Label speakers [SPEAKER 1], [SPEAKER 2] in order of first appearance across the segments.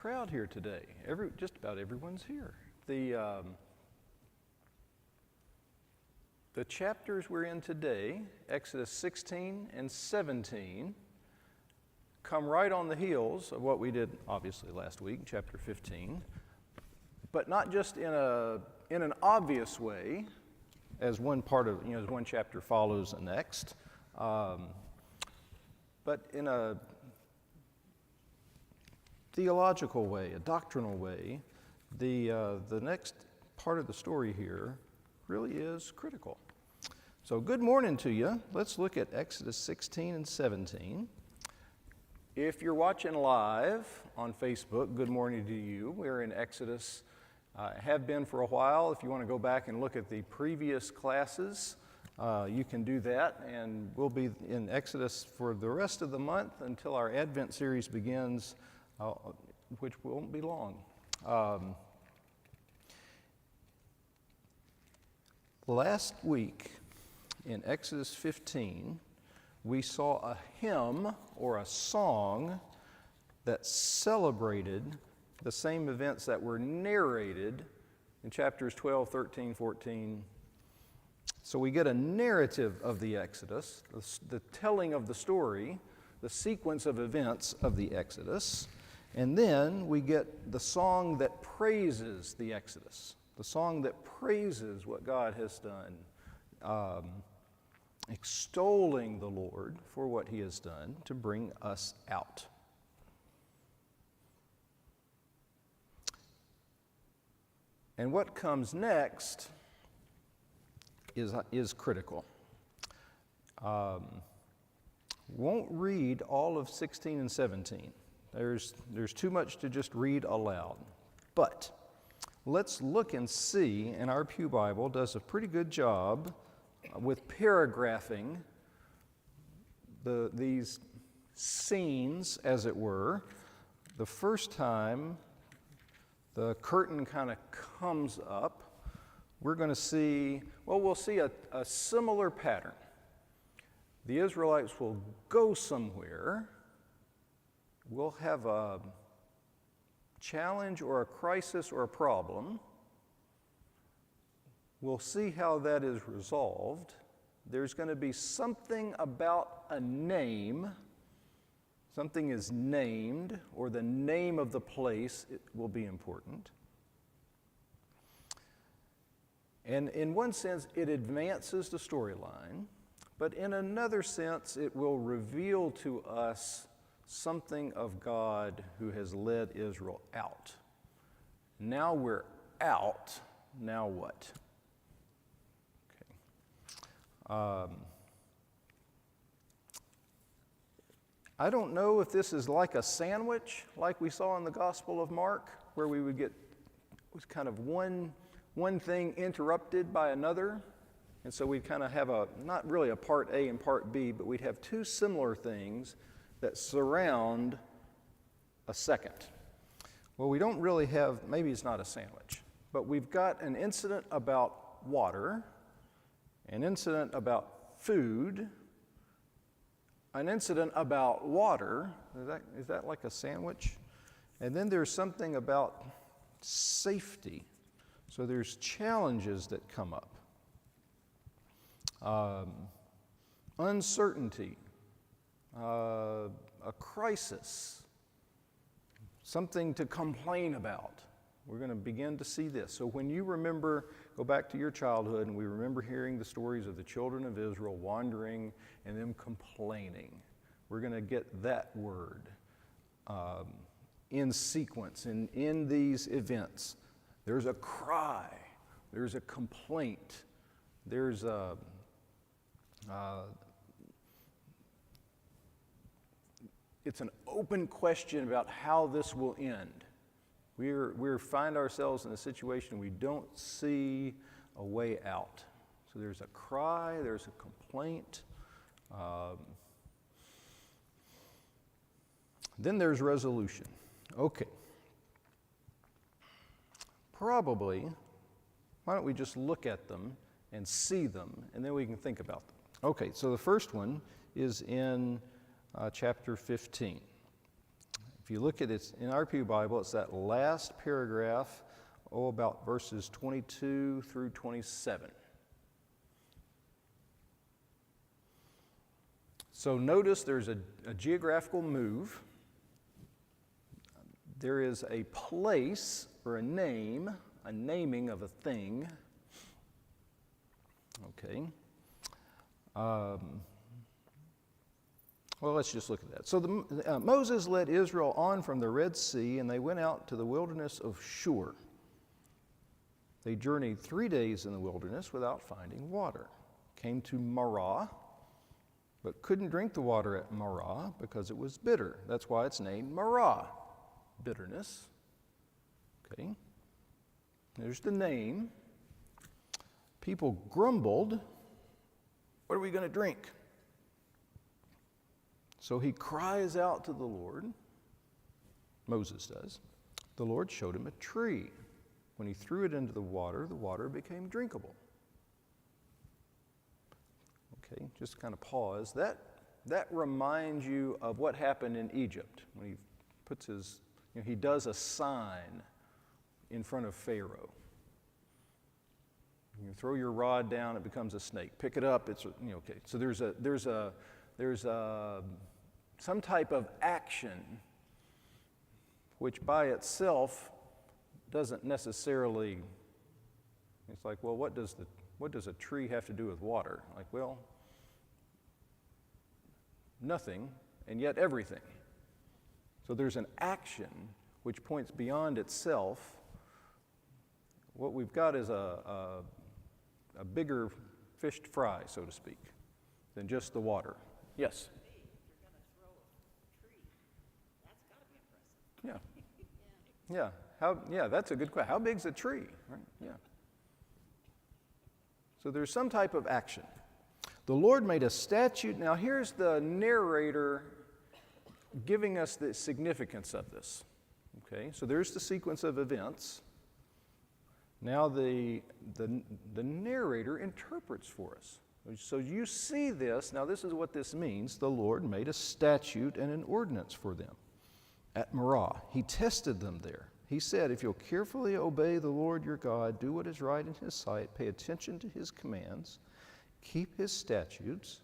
[SPEAKER 1] Crowd here today. Just about everyone's here. The chapters we're in today, Exodus 16 and 17, come right on the heels of what we did, obviously, last week, chapter 15, but not just in an obvious way, as one part of, as one chapter follows the next, but in a theological way, a doctrinal way. The next part of the story here really is critical. So good morning to you. Let's look at Exodus 16 and 17. If you're watching live on Facebook, good morning to you. We're in Exodus, have been for a while. If you want to go back and look at the previous classes, you can do that, and we'll be in Exodus for the rest of the month until our Advent series begins, which won't be long. Last week in Exodus 15, we saw a hymn or a song that celebrated the same events that were narrated in chapters 12, 13, 14. So we get a narrative of the Exodus, the telling of the story, the sequence of events of the Exodus. And then we get the song that praises the Exodus, the song that praises what God has done, extolling the Lord for what he has done to bring us out. And what comes next is critical. Won't read all of 16 and 17. There's too much to just read aloud. But let's look and see, and our Pew Bible does a pretty good job with paragraphing these scenes, as it were. The first time the curtain kind of comes up, we're going to see, we'll see a similar pattern. The Israelites will go somewhere. We'll have a challenge or a crisis or a problem. We'll see how that is resolved. There's going to be something about a name. Something is named, or the name of the place will be important. And in one sense, it advances the storyline, but in another sense, it will reveal to us something of God who has led Israel out. Now we're out, now what? Okay. I don't know if this is like a sandwich, like we saw in the Gospel of Mark, where we would get kind of one thing interrupted by another. And so we'd kind of have not really a part A and part B, but we'd have two similar things that surround a second. Well, we don't really have, maybe it's not a sandwich, but we've got an incident about water, an incident about food, an incident about water. Is that like a sandwich? And then there's something about safety. So there's challenges that come up. Uncertainty. A crisis, something to complain about. We're going to begin to see this. So when you go back to your childhood, and we remember hearing the stories of the children of Israel wandering and them complaining, we're going to get that word in sequence, in these events. There's a cry, there's a complaint, there's it's an open question about how this will end. We find ourselves in a situation we don't see a way out. So there's a cry, there's a complaint. Then there's resolution. Okay. Probably, why don't we just look at them and see them, and then we can think about them. Okay, so the first one is in chapter 15. If you look at it in our Pew Bible, it's that last paragraph, about verses 22 through 27. So notice there's a geographical move. There is a place or a name, a naming of a thing. Okay. Well, let's just look at that. So Moses led Israel on from the Red Sea, and they went out to the wilderness of Shur. They journeyed 3 days in the wilderness without finding water. Came to Marah, but couldn't drink the water at Marah because it was bitter. That's why it's named Marah, bitterness. Okay. There's the name. People grumbled, what are we going to drink? So he cries out to the Lord. Moses does. The Lord showed him a tree. When he threw it into the water became drinkable. Okay, just kind of pause. That reminds you of what happened in Egypt when he puts his, he does a sign in front of Pharaoh. You throw your rod down, it becomes a snake. Pick it up, it's okay. So there's some type of action which by itself doesn't necessarily. It's like, well, what does a tree have to do with water? Like, well, nothing, and yet everything. So there's an action which points beyond itself. What we've got is a bigger fish to fry, so to speak, than just the water. Yes?
[SPEAKER 2] If you're going to throw a tree, that's got to be impressive.
[SPEAKER 1] Yeah. That's a good question. How big's a tree? Right? Yeah. So there's some type of action. The Lord made a statute. Now here's the narrator giving us the significance of this. Okay, so there's the sequence of events. Now the narrator interprets for us. So you see this. Now this is what this means. The Lord made a statute and an ordinance for them at Marah. He tested them there. He said, if you'll carefully obey the Lord your God, do what is right in his sight, pay attention to his commands, keep his statutes,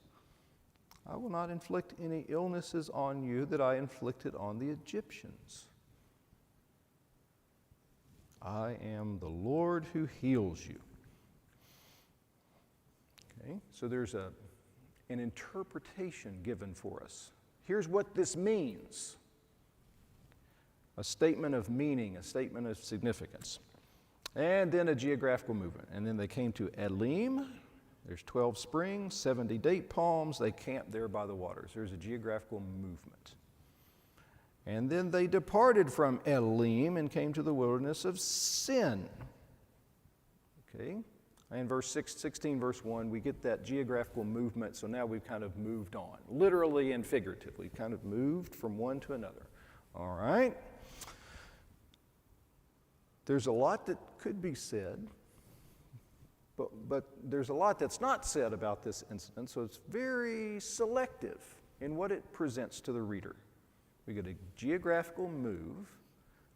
[SPEAKER 1] I will not inflict any illnesses on you that I inflicted on the Egyptians. I am the Lord who heals you. Okay, so there's an interpretation given for us. Here's what this means. A statement of meaning, a statement of significance. And then a geographical movement. And then they came to Abilene. There's 12 springs, 70 date palms. They camped there by the waters. There's a geographical movement. And then they departed from Abilene and came to the wilderness of Sin. Okay? And verse 16, verse 1, we get that geographical movement, so now we've kind of moved on. Literally and figuratively, kind of moved from one to another. All right? There's a lot that could be said, but there's a lot that's not said about this incident, so it's very selective in what it presents to the reader. We get a geographical move,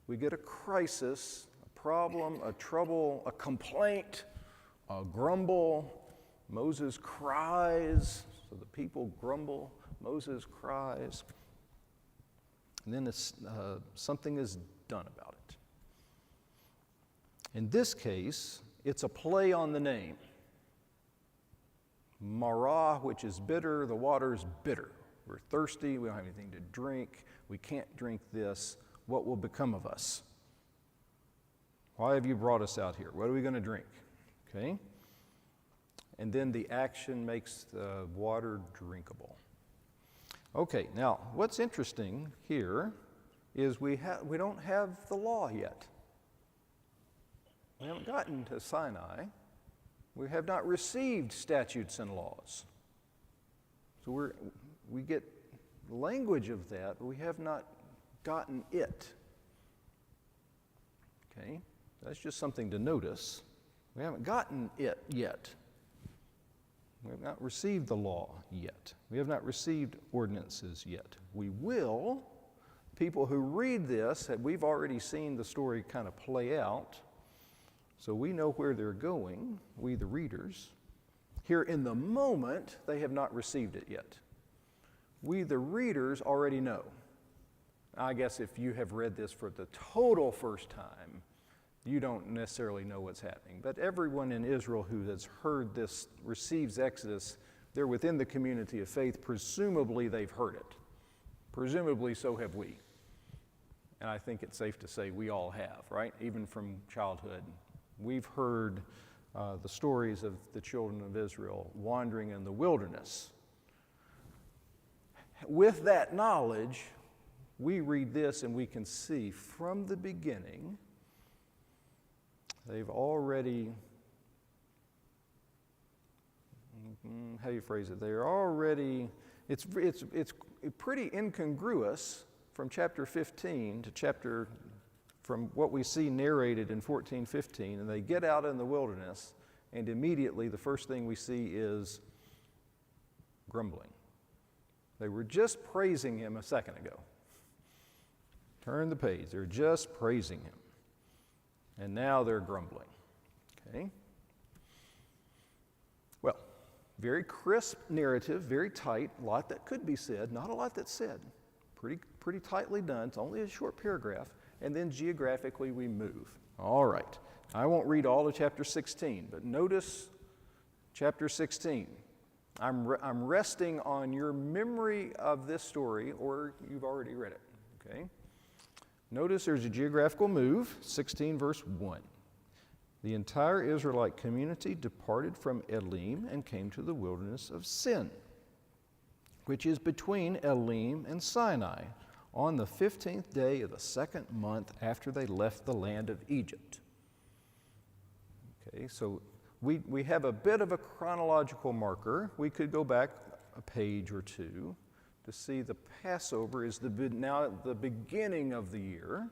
[SPEAKER 1] we get a crisis, a problem, a trouble, a complaint, a grumble. Moses cries, so the people grumble, Moses cries, and then something is done about it. In this case, it's a play on the name. Marah, which is bitter, the water's bitter. We're thirsty, we don't have anything to drink, we can't drink this. What will become of us? Why have you brought us out here? What are we going to drink? Okay? And then the action makes the water drinkable. Okay, now what's interesting here is we don't have the law yet. We haven't gotten to Sinai. We have not received statutes and laws. So we get language of that, but we have not gotten it. Okay? That's just something to notice. We haven't gotten it yet. We have not received the law yet. We have not received ordinances yet. We will. people who read this, we've already seen the story kind of play out, so we know where they're going, we the readers. Here in the moment, they have not received it yet. We the readers already know. I guess if you have read this for the total first time, you don't necessarily know what's happening. But everyone in Israel who has heard this, receives Exodus, they're within the community of faith. Presumably they've heard it. Presumably so have we. And I think it's safe to say we all have, right? Even from childhood. We've heard the stories of the children of Israel wandering in the wilderness. With that knowledge, we read this and we can see from the beginning, they've already, how do you phrase it? They're already, it's pretty incongruous from chapter 15 to from what we see narrated in 14:15, and they get out in the wilderness, and immediately the first thing we see is grumbling. They were just praising him a second ago. Turn the page. They're just praising him. And now they're grumbling. Okay? Well, very crisp narrative, very tight, a lot that could be said, not a lot that's said. Pretty tightly done. It's only a short paragraph. And then geographically we move. All right. I won't read all of chapter 16, but notice chapter 16. I'm resting on your memory of this story, or you've already read it. Okay? Notice there's a geographical move, 16 verse 1. The entire Israelite community departed from Elim and came to the wilderness of Sin, which is between Elim and Sinai, on the 15th day of the second month after they left the land of Egypt. Okay, so we have a bit of a chronological marker. We could go back a page or two to see the Passover is now at the beginning of the year.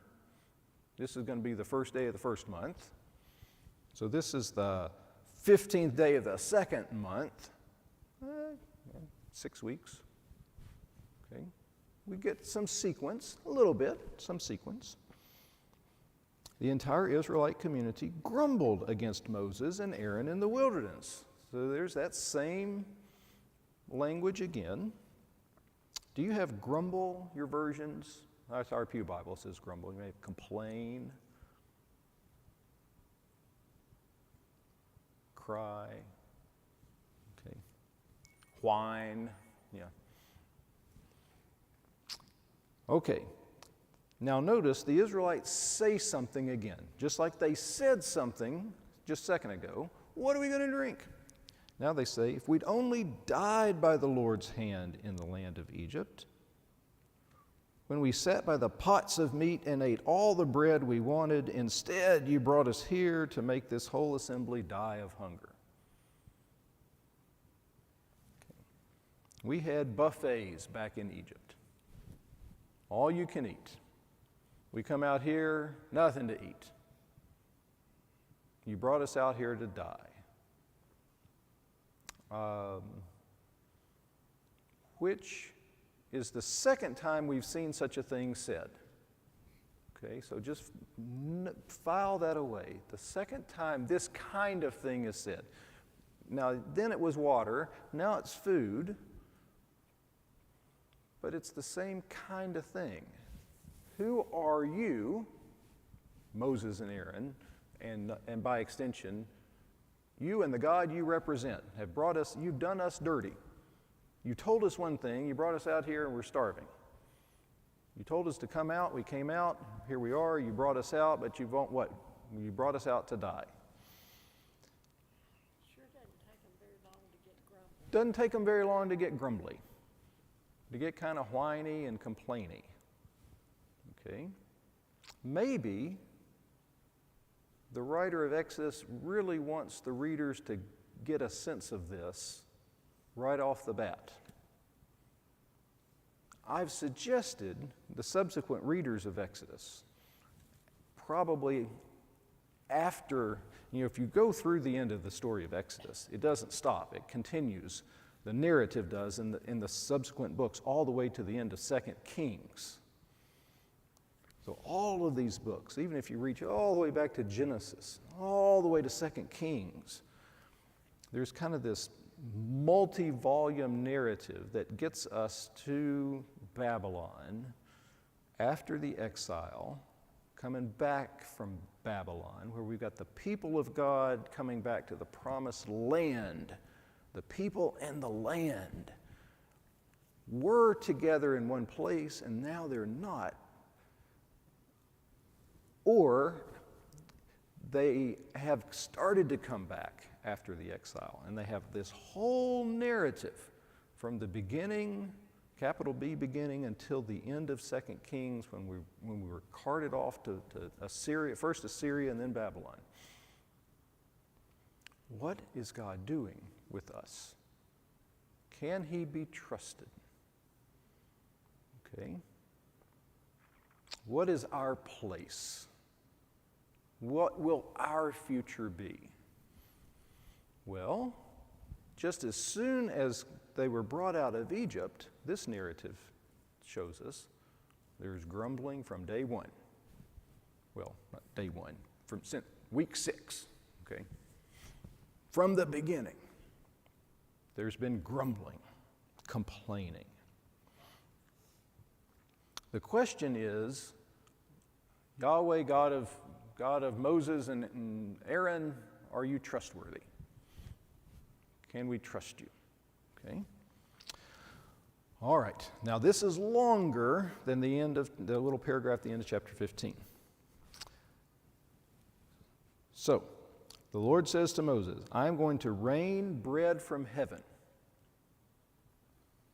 [SPEAKER 1] This is going to be the first day of the first month. So this is the 15th day of the second month. 6 weeks. Okay. We get some sequence, a little bit, some sequence. The entire Israelite community grumbled against Moses and Aaron in the wilderness. So there's that same language again. Do you have grumble, your versions? That's our Pew Bible says grumble. You may have complain, cry, okay, whine, yeah. Okay, now notice the Israelites say something again, just like they said something just a second ago. What are we going to drink? Now they say, if we'd only died by the Lord's hand in the land of Egypt, when we sat by the pots of meat and ate all the bread we wanted, instead you brought us here to make this whole assembly die of hunger. Okay. We had buffets back in Egypt. All you can eat. We come out here, nothing to eat. You brought us out here to die. Which is the second time we've seen such a thing said. Okay, so just file that away. The second time this kind of thing is said. Now, then it was water, now it's food, but it's the same kind of thing. Who are you, Moses and Aaron, and by extension, you and the God you represent have brought us, you've done us dirty. You told us one thing, you brought us out here and we're starving. You told us to come out, we came out, here we are, you brought us out, but you won't what? You brought us out to die.
[SPEAKER 2] Sure doesn't take them very long to get grumpy.
[SPEAKER 1] Doesn't take them very long to get grumbly, to get kind of whiny and complainy. Okay? Maybe the writer of Exodus really wants the readers to get a sense of this right off the bat. I've suggested the subsequent readers of Exodus, probably after, if you go through the end of the story of Exodus, it doesn't stop, it continues. The narrative does in the subsequent books all the way to the end of 2 Kings. So all of these books, even if you reach all the way back to Genesis, all the way to 2 Kings, there's kind of this multi-volume narrative that gets us to Babylon after the exile, coming back from Babylon, where we've got the people of God coming back to the promised land. The people and the land were together in one place, and now they're not. Or they have started to come back after the exile, and they have this whole narrative from the beginning, capital B beginning, until the end of 2 Kings, when we were carted off to Assyria, first Assyria and then Babylon. What is God doing with us? Can he be trusted? Okay. What is our place? What will our future be? Well, just as soon as they were brought out of Egypt, this narrative shows us there's grumbling from day one. Well, not day one, from week 6, okay? From the beginning, there's been grumbling, complaining. The question is, Yahweh, God of Moses and Aaron, are you trustworthy? Can we trust you? Okay. All right. Now this is longer than the end of the little paragraph at the end of chapter 15. So, the Lord says to Moses, I'm going to rain bread from heaven.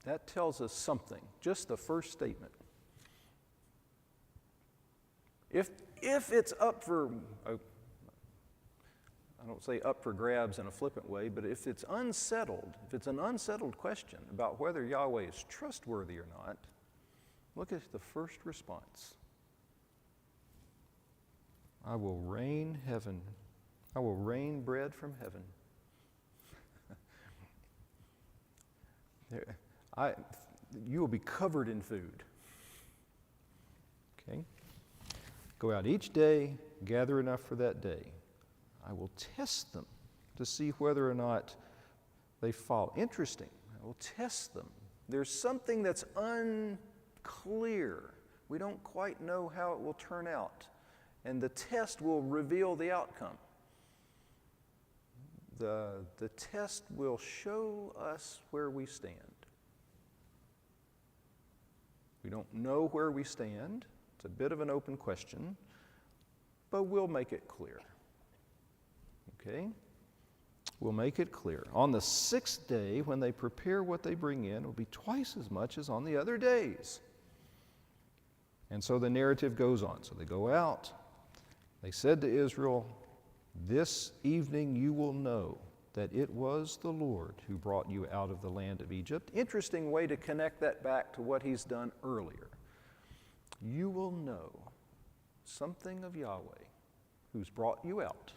[SPEAKER 1] That tells us something, just the first statement. If it's up for, I don't say up for grabs in a flippant way, but if it's unsettled, if it's an unsettled question about whether Yahweh is trustworthy or not, look at the first response. I will rain bread from heaven. You will be covered in food. Okay? Go out each day, gather enough for that day. I will test them to see whether or not they follow. Interesting. I will test them. There's something that's unclear. We don't quite know how it will turn out. And the test will reveal the outcome. The test will show us where we stand. We don't know where we stand. It's a bit of an open question, but we'll make it clear. Okay? We'll make it clear. On the 6th day, when they prepare what they bring in, it will be twice as much as on the other days. And so the narrative goes on. So they go out. They said to Israel, this evening you will know that it was the Lord who brought you out of the land of Egypt. Interesting way to connect that back to what he's done earlier. You will know something of Yahweh who's brought you out.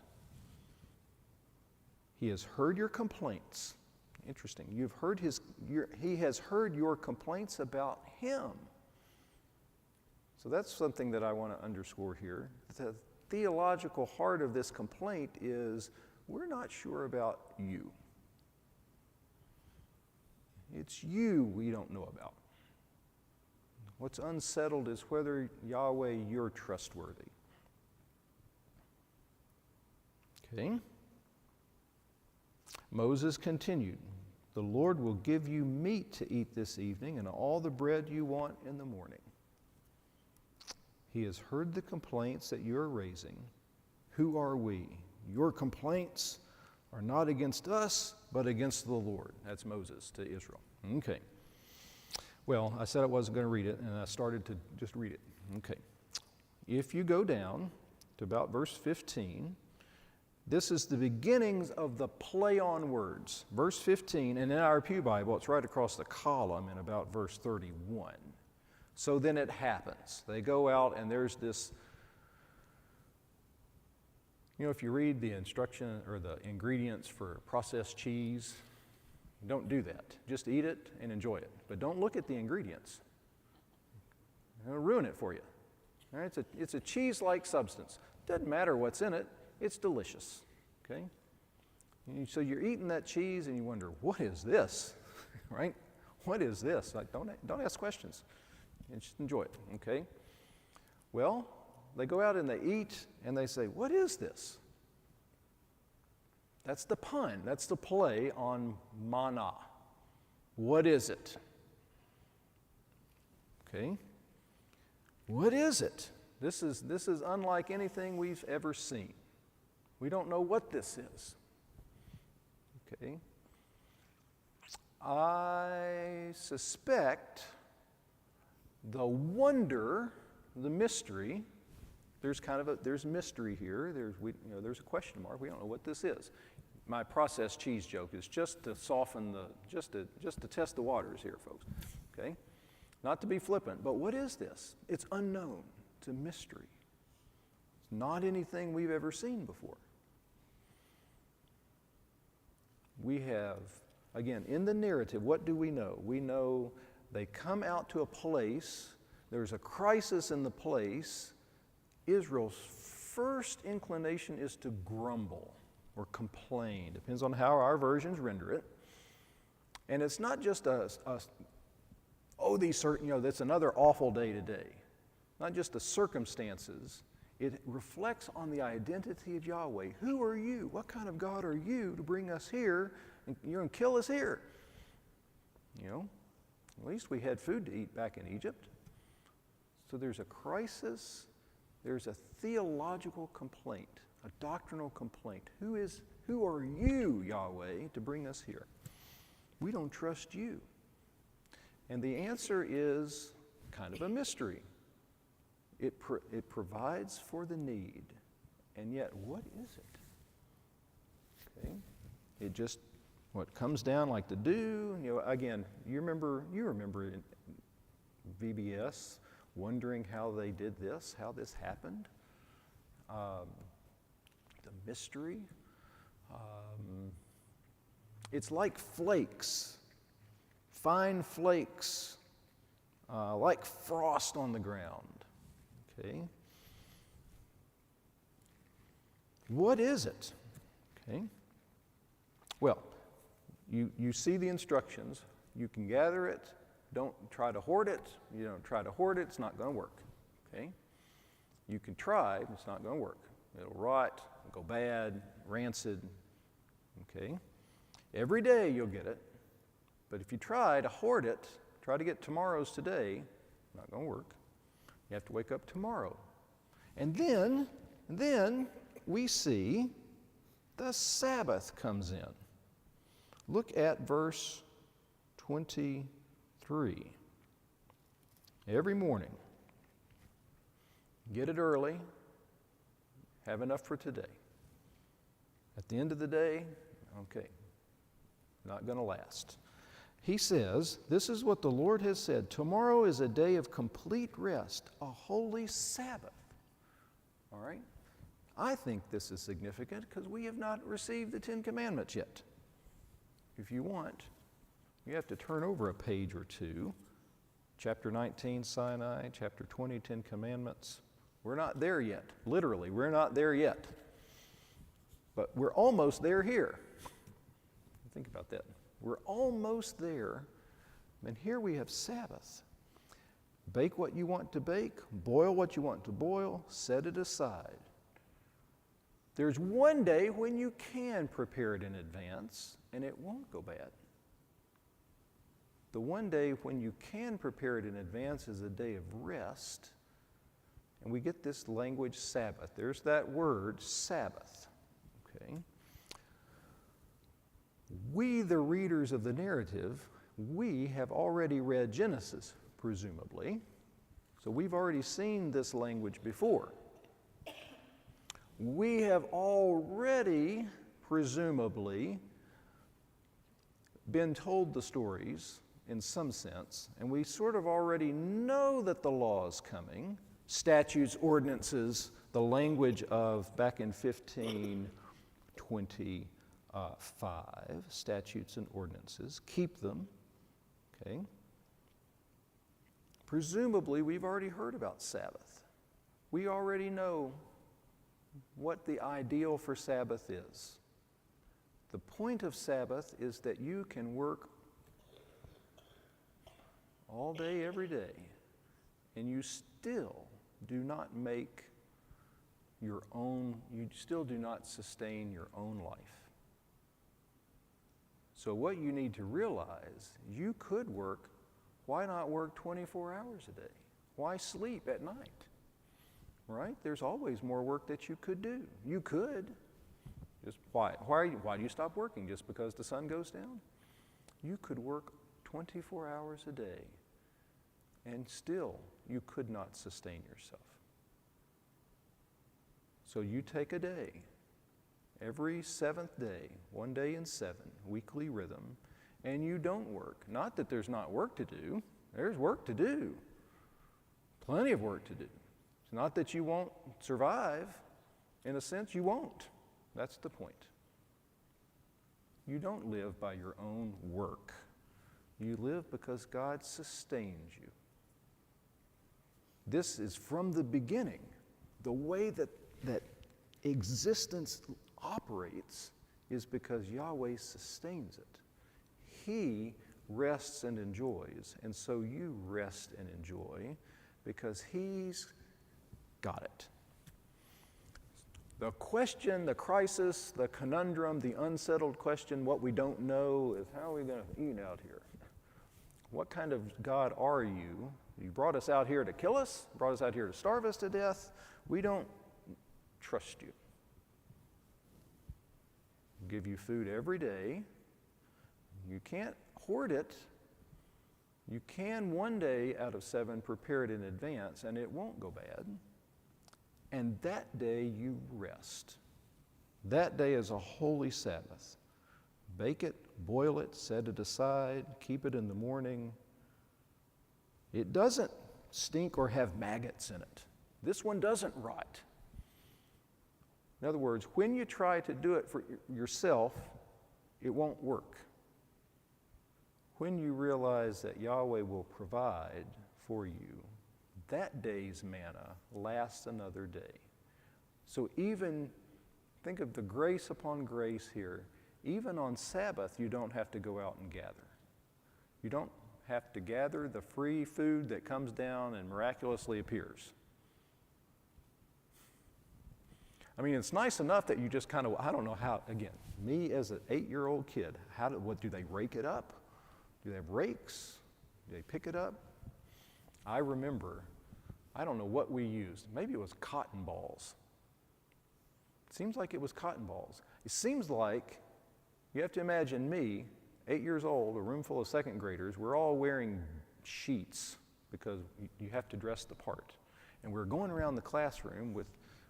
[SPEAKER 1] He has heard your complaints. Interesting. He has heard your complaints about him. So that's something that I want to underscore here. The theological heart of this complaint is we're not sure about you. It's you we don't know about. What's unsettled is whether, Yahweh, you're trustworthy. Okay? Moses continued, the Lord will give you meat to eat this evening and all the bread you want in the morning. He has heard the complaints that you're raising. Who are we? Your complaints are not against us, but against the Lord. That's Moses to Israel. Okay. Well, I said I wasn't going to read it, and I started to just read it. Okay. If you go down to about verse 15, this is the beginnings of the play on words. Verse 15, and in our Pew Bible, it's right across the column in about verse 31. So then it happens. They go out, and there's this, if you read the instruction or the ingredients for processed cheese, don't do that. Just eat it and enjoy it. But don't look at the ingredients. It'll ruin it for you. All right? It's a cheese-like substance. Doesn't matter what's in it. It's delicious. Okay? So you're eating that cheese and you wonder, what is this? Right? What is this? Like, don't ask questions. You just enjoy it. Okay? Well, they go out and they eat and they say, what is this? That's the pun. That's the play on manna. What is it? Okay? What is it? This is unlike anything we've ever seen. We don't know what this is. Okay? I suspect the wonder, the mystery, there's mystery here. There's a question mark. We don't know what this is. My processed cheese joke is just to soften just to test the waters here, folks. Okay? Not to be flippant, but what is this? It's unknown. It's a mystery. It's not anything we've ever seen before. We have, again, in the narrative, what do we know? We know they come out to a place, there's a crisis in the place. Israel's first inclination is to grumble or complain. Depends on how our versions render it. And it's not just that's another awful day today. Not just the circumstances. It reflects on the identity of Yahweh. Who are you? What kind of God are you to bring us here and you're going to kill us here? At least we had food to eat back in Egypt. So there's a crisis. There's a theological complaint, a doctrinal complaint. Who are you, Yahweh, to bring us here? We don't trust you. And the answer is kind of a mystery. It provides for the need. And yet, what is it? Okay? It just, what comes down like the dew. Again, you remember in VBS wondering how they did this, how this happened. The mystery. It's like flakes, fine flakes, like frost on the ground. Okay? What is it? Okay? Well, you see the instructions. You can gather it. Don't try to hoard it. You don't try to hoard it. It's not going to work. Okay? You can try. It's not going to work. It'll rot, go bad, rancid. Okay? Every day you'll get it. But if you try to hoard it, try to get tomorrow's today, not going to work. You have to wake up tomorrow. And then we see the Sabbath comes in. Look at verse 23. Every morning, get it early, have enough for today. At the end of the day, okay, not going to last. He says, this is what the Lord has said, tomorrow is a day of complete rest, a holy Sabbath. All right? I think this is significant because we have not received the Ten Commandments yet. If you want, you have to turn over a page or two. Chapter 19, Sinai, chapter 20, Ten Commandments. We're not there yet. Literally, we're not there yet. But we're almost there here. Think about that. We're almost there, and here we have Sabbath. Bake what you want to bake, boil what you want to boil, set it aside. There's one day when you can prepare it in advance, and it won't go bad. The one day when you can prepare it in advance is a day of rest, and we get this language Sabbath. There's that word, Sabbath. Okay? We, the readers of the narrative, we have already read Genesis, presumably. So we've already seen this language before. We have already, presumably, been told the stories in some sense, and we sort of already know that the law is coming. Statutes, ordinances, the language of back in 1525, statutes and ordinances. Keep them. Okay? Presumably, we've already heard about Sabbath. We already know what the ideal for Sabbath is. The point of Sabbath is that you can work all day, every day, and you still do not make your own, you still do not sustain your own life. So what you need to realize, you could work, why not work 24 hours a day? Why sleep at night? Right? There's always more work that you could do. You could. Just why do you stop working? Just because the sun goes down? You could work 24 hours a day, and still you could not sustain yourself. So you take a day, every seventh day, 1 day in 7, weekly rhythm, and you don't work. Not that there's not work to do. There's work to do. Plenty of work to do. It's not that you won't survive. In a sense, you won't. That's the point. You don't live by your own work. You live because God sustains you. This is from the beginning. The way that existence operates is because Yahweh sustains it. He rests and enjoys, and so you rest and enjoy because He's got it. The question, the crisis, the conundrum, the unsettled question, what we don't know is how are we going to eat out here? What kind of God are you? You brought us out here to kill us, brought us out here to starve us to death. We don't trust you. We'll give you food every day. You can't hoard it. You can 1 day out of 7 prepare it in advance, and it won't go bad. And that day you rest. That day is a holy Sabbath. Bake it, boil it, set it aside, keep it in the morning. It doesn't stink or have maggots in it. This one doesn't rot. In other words, when you try to do it for yourself, it won't work. When you realize that Yahweh will provide for you, that day's manna lasts another day. So even, think of the grace upon grace here. Even on Sabbath, you don't have to go out and gather. You don't have to gather the free food that comes down and miraculously appears. I mean, it's nice enough that you just kind of, I don't know how, again, me as an 8-year-old kid, what do they rake it up? Do they have rakes? Do they pick it up? I remember, I don't know what we used. Maybe it was cotton balls. It seems like it was cotton balls. It seems like, you have to imagine me, 8 years old, a room full of second graders, we're all wearing sheets because you have to dress the part. And we're going around the classroom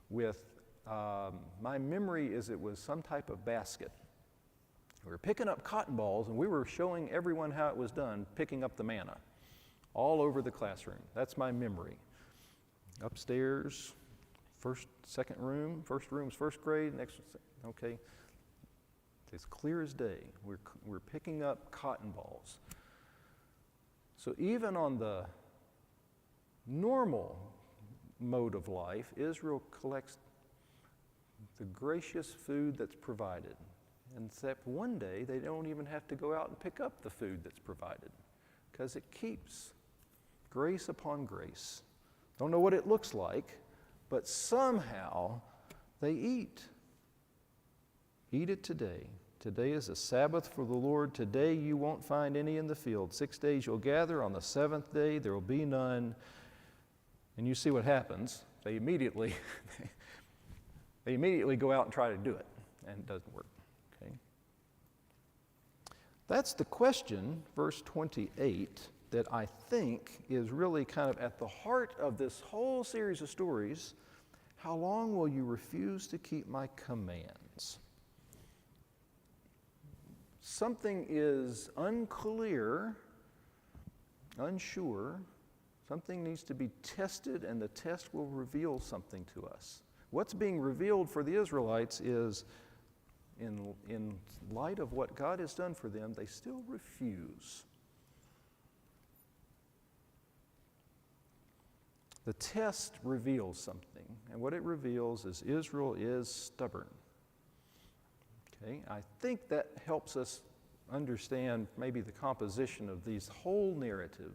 [SPEAKER 1] with my memory is it was some type of basket. We were picking up cotton balls and we were showing everyone how it was done, picking up the manna all over the classroom. That's my memory. Upstairs, second room, first room's first grade, next, okay. It's clear as day. We're picking up cotton balls. So even on the normal mode of life, Israel collects the gracious food that's provided. Except one day, they don't even have to go out and pick up the food that's provided because it keeps grace upon grace. Don't know what it looks like, but somehow they eat. Eat it today. Today is a Sabbath for the Lord. Today you won't find any in the field. 6 days you'll gather. On the 7th day there will be none. And you see what happens. They immediately go out and try to do it, and it doesn't work. Okay? That's the question, verse 28, that I think is really kind of at the heart of this whole series of stories. How long will you refuse to keep my commands? Something is unclear, unsure. Something needs to be tested, and the test will reveal something to us. What's being revealed for the Israelites is, in light of what God has done for them, they still refuse. The test reveals something, and what it reveals is Israel is stubborn. Okay, I think that helps us understand maybe the composition of these whole narrative.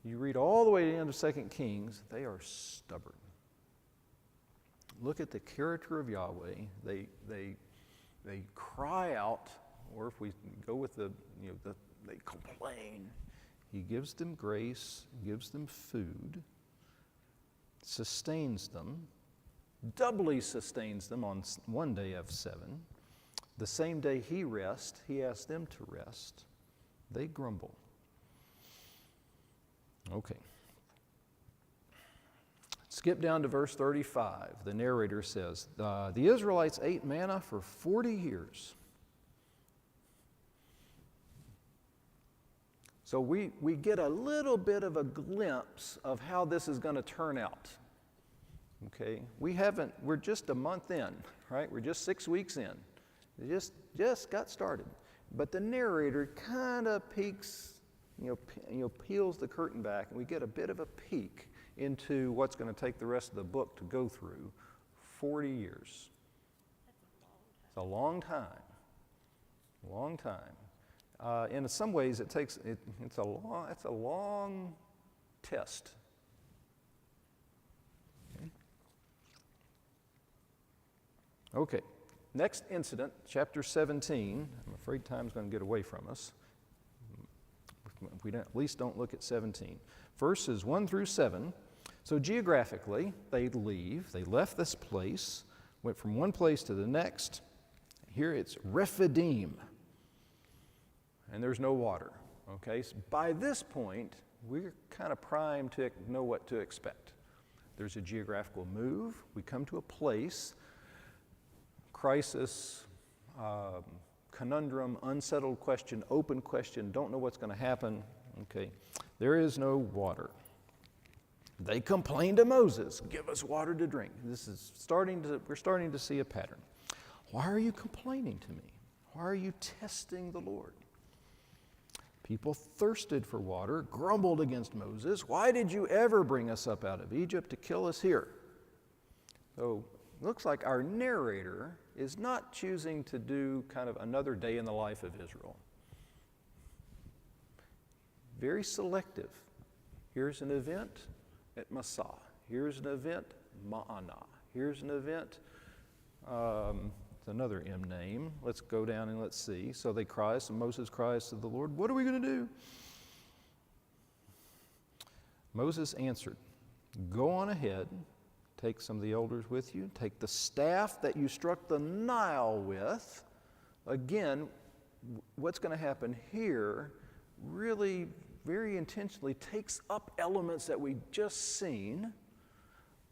[SPEAKER 1] You read all the way to the end of 2 Kings, they are stubborn. Look at the character of Yahweh. They cry out, or if we go with they complain. He gives them grace, gives them food, sustains them, doubly sustains them on one day of 7. The same day he rests, he asks them to rest. They grumble. Okay. Skip down to verse 35. The narrator says, the Israelites ate manna for 40 years. So we get a little bit of a glimpse of how this is going to turn out. Okay? We're just a month in, right? We're just 6 weeks in. They just got started. But the narrator kind of peeks, peels the curtain back, and we get a bit of a peek into what's going to take the rest of the book to go through. 40 years. It's a long time. Long time. In some ways, it's a long test. Okay. Next incident, chapter 17. I'm afraid time's going to get away from us. If we at least don't look at 17. Verses 1 through 7. So geographically, they leave. They left this place, went from one place to the next. Here it's Rephidim. And there's no water. Okay, so by this point, we're kind of primed to know what to expect. There's a geographical move. We come to a place, crisis, conundrum, unsettled question, open question, don't know what's going to happen. Okay, there is no water. They complain to Moses, give us water to drink. We're starting to see a pattern. Why are you complaining to me? Why are you testing the Lord? People thirsted for water, grumbled against Moses. Why did you ever bring us up out of Egypt to kill us here? So looks like our narrator is not choosing to do kind of another day in the life of Israel. Very selective. Here's an event at Massah. Here's an event, Ma'anah. Here's an event, it's another M name. Let's go down and let's see. So Moses cries to the Lord, what are we going to do? Moses answered, go on ahead. Take some of the elders with you. Take the staff that you struck the Nile with. Again, what's going to happen here really very intentionally takes up elements that we just seen.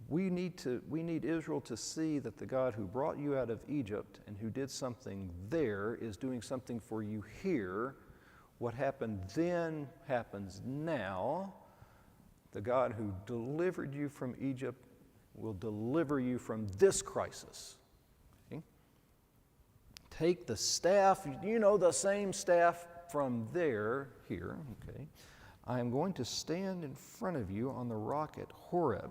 [SPEAKER 1] We need Israel to see that the God who brought you out of Egypt and who did something there is doing something for you here. What happened then happens now. The God who delivered you from Egypt will deliver you from this crisis. Okay? Take the staff, the same staff from there, here, okay? I am going to stand in front of you on the rock at Horeb.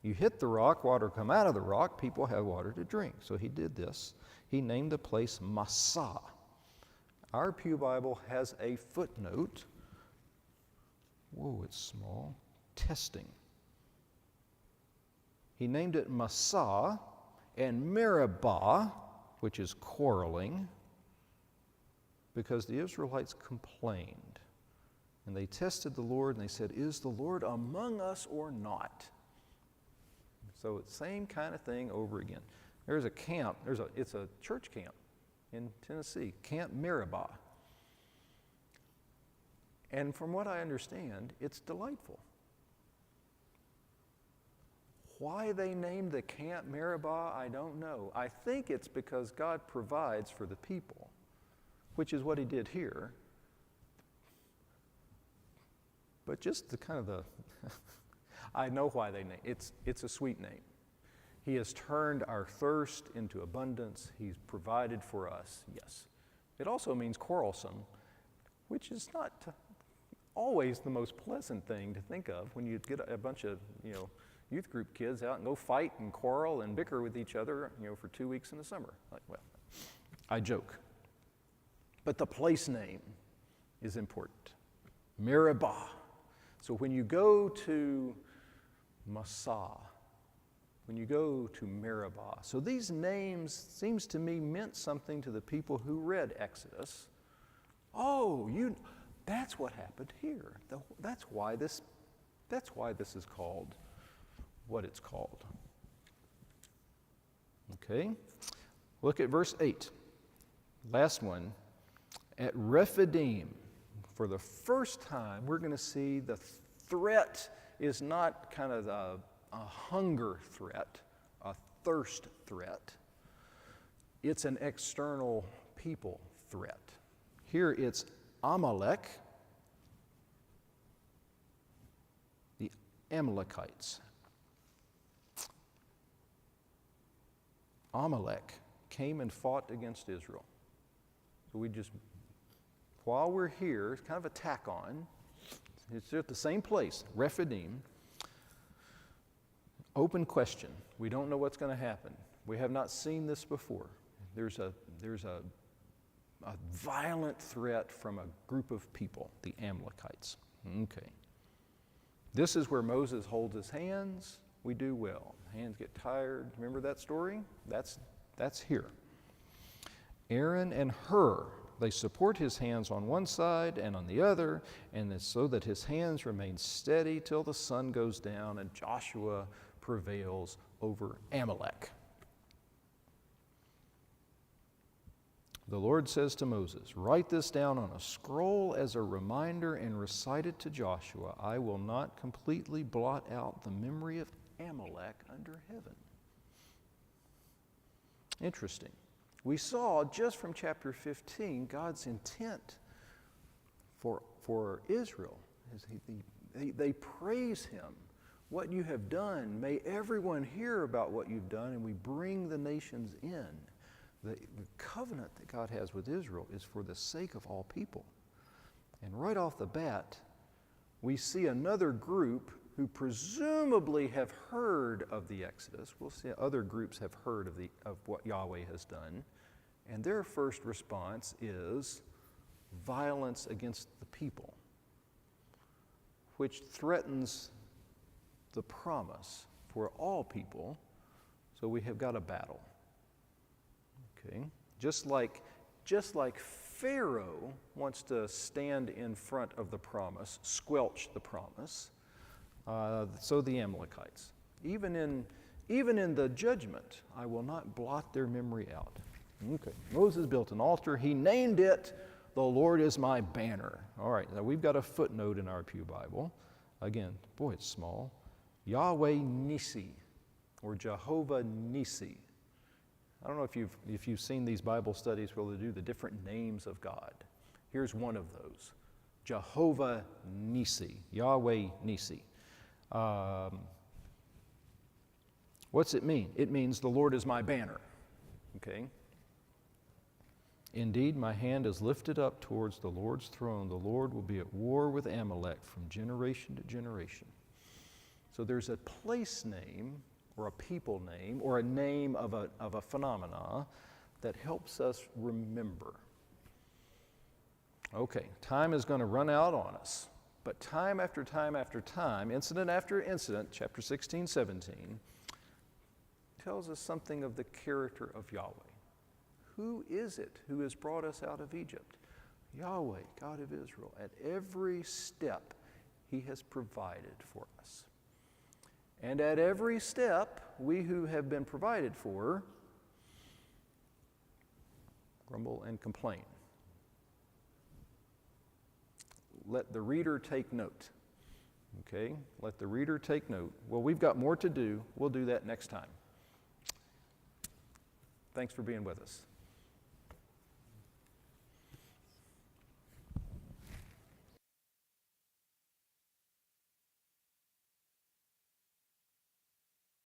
[SPEAKER 1] You hit the rock, water come out of the rock, people have water to drink. So he did this. He named the place Massah. Our Pew Bible has a footnote. Whoa, it's small. Testing. He named it Massah and Meribah, which is quarreling, because the Israelites complained. And they tested the Lord and they said, is the Lord among us or not? So it's the same kind of thing over again. There's a camp, it's a church camp in Tennessee, Camp Meribah. And from what I understand, it's delightful. Why they named the Camp Meribah, I don't know. I think it's because God provides for the people, which is what he did here. But just the kind of the, I know why they named it. It's a sweet name. He has turned our thirst into abundance. He's provided for us, yes. It also means quarrelsome, which is not always the most pleasant thing to think of when you get a bunch of, youth group kids out and go fight and quarrel and bicker with each other, for 2 weeks in the summer. Well, I joke. But the place name is important. Meribah. So when you go to Massah, when you go to Meribah, so these names, seems to me, meant something to the people who read Exodus. Oh, that's what happened here. That's why this is called what it's called. Okay, look at verse 8. Last one. At Rephidim, for the first time, we're going to see the threat is not kind of a hunger threat, a thirst threat. It's an external people threat. Here it's Amalek, the Amalekites. Amalek came and fought against Israel. So while we're here, it's kind of a tack on. It's at the same place, Rephidim. Open question. We don't know what's going to happen. We have not seen this before. There's a violent threat from a group of people, the Amalekites. Okay. This is where Moses holds his hands. We do well. Hands get tired. Remember that story? That's here. Aaron and Hur, they support his hands on one side and on the other, and it's so that his hands remain steady till the sun goes down and Joshua prevails over Amalek. The Lord says to Moses, "Write this down on a scroll as a reminder and recite it to Joshua. I will not completely blot out the memory of Amalek under heaven." Interesting. We saw just from chapter 15 God's intent for Israel. They praise him. What you have done, may everyone hear about what you've done, and we bring the nations in. The covenant that God has with Israel is for the sake of all people. And right off the bat, we see another group who presumably have heard of the Exodus. We'll see other groups have heard of what Yahweh has done. And their first response is violence against the people, which threatens the promise for all people. So we have got a battle. Okay? Just like Pharaoh wants to stand in front of the promise, squelch the promise, so the Amalekites. Even in the judgment, I will not blot their memory out. Okay. Moses built an altar. He named it, "The Lord is my banner." All right, now we've got a footnote in our Pew Bible. Again, boy, it's small. Yahweh Nissi, or Jehovah Nissi. I don't know if you've seen these Bible studies where they do the different names of God. Here's one of those. Jehovah Nissi, Yahweh Nissi. What's it mean? It means the Lord is my banner. Okay? Indeed, my hand is lifted up towards the Lord's throne. The Lord will be at war with Amalek from generation to generation. So there's a place name, or a people name, or a name of a phenomena that helps us remember. Okay, time is going to run out on us. But time after time after time, incident after incident, chapter 16, 17, tells us something of the character of Yahweh. Who is it who has brought us out of Egypt? Yahweh, God of Israel. At every step, he has provided for us. And at every step, we who have been provided for grumble and complain. Let the reader take note. Okay? Let the reader take note. Well, we've got more to do. We'll do that next time. Thanks for being with us.